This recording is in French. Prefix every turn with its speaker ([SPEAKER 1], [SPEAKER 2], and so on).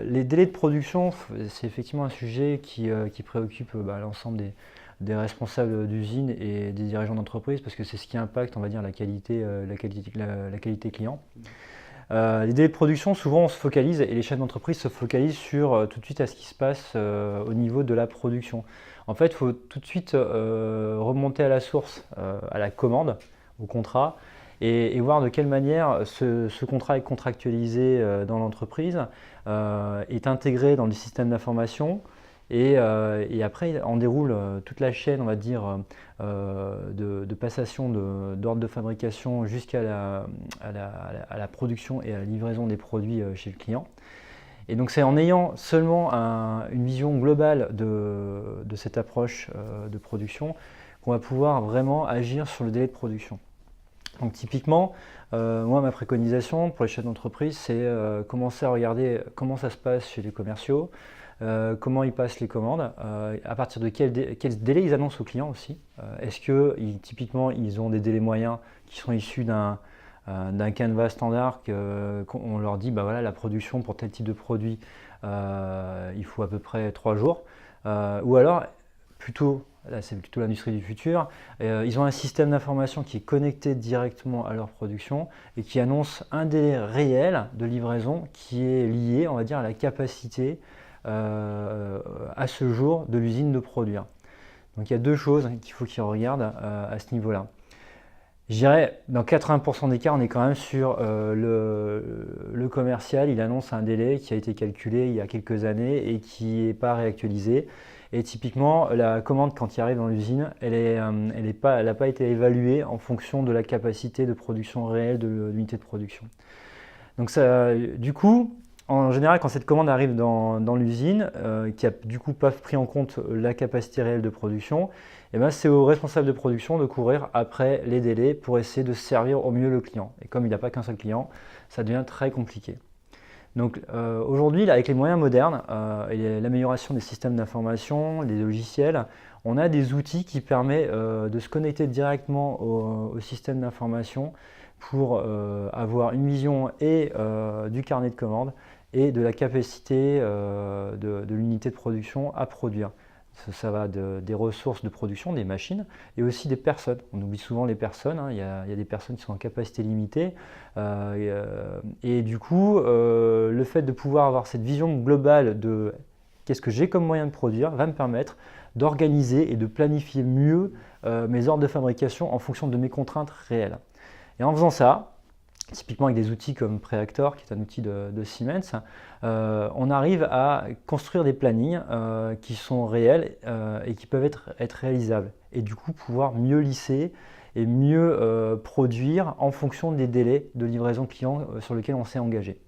[SPEAKER 1] Les délais de production, c'est effectivement un sujet qui préoccupe l'ensemble des responsables d'usine et des dirigeants d'entreprise parce que c'est ce qui impacte, on va dire, la qualité client. Les délais de production, souvent on se focalise et les chefs d'entreprise se focalisent sur tout de suite à ce qui se passe au niveau de la production. En fait, il faut tout de suite remonter à la source, à la commande, au contrat, et voir de quelle manière ce contrat est contractualisé dans l'entreprise, est intégré dans le système d'information. Et après, on déroule toute la chaîne, on va dire, de passation d'ordre de fabrication jusqu'à à la production et à la livraison des produits chez le client. Et donc c'est en ayant seulement une vision globale de cette approche de production qu'on va pouvoir vraiment agir sur le délai de production. Donc typiquement, moi ma préconisation pour les chefs d'entreprise, c'est commencer à regarder comment ça se passe chez les commerciaux, comment ils passent les commandes, à partir de quel délai ils annoncent aux clients aussi. Est-ce que typiquement ils ont des délais moyens qui sont issus d'un canevas standard qu'on leur dit voilà, la production pour tel type de produit il faut à peu près 3 jours, ou alors là c'est plutôt l'industrie du futur, ils ont un système d'information qui est connecté directement à leur production et qui annonce un délai réel de livraison qui est lié, on va dire, à la capacité à ce jour de l'usine de produire. Donc il y a deux choses qu'il faut qu'ils regardent à ce niveau-là. Je dirais, dans 80% des cas, on est quand même sur le commercial, il annonce un délai qui a été calculé il y a quelques années et qui n'est pas réactualisé. Et typiquement, la commande, quand il arrive dans l'usine, elle n'a pas été évaluée en fonction de la capacité de production réelle de l'unité de production. Donc ça, du coup, en général, quand cette commande arrive dans l'usine, qui a du coup pas pris en compte la capacité réelle de production, et ben c'est au responsable de production de courir après les délais pour essayer de servir au mieux le client. Et comme il n'a pas qu'un seul client, ça devient très compliqué. Donc aujourd'hui, avec les moyens modernes et l'amélioration des systèmes d'information, des logiciels, on a des outils qui permettent de se connecter directement au système d'information pour avoir une vision et du carnet de commandes et de la capacité de l'unité de production à produire. Ça va des ressources de production, des machines, et aussi des personnes. On oublie souvent les personnes, hein. Il y a des personnes qui sont en capacité limitée. Et du coup, le fait de pouvoir avoir cette vision globale de qu'est-ce que j'ai comme moyen de produire va me permettre d'organiser et de planifier mieux mes ordres de fabrication en fonction de mes contraintes réelles. Et en faisant ça, typiquement avec des outils comme Preactor, qui est un outil de Siemens, on arrive à construire des plannings qui sont réels et qui peuvent être réalisables. Et du coup, pouvoir mieux lisser et mieux produire en fonction des délais de livraison client sur lesquels on s'est engagé.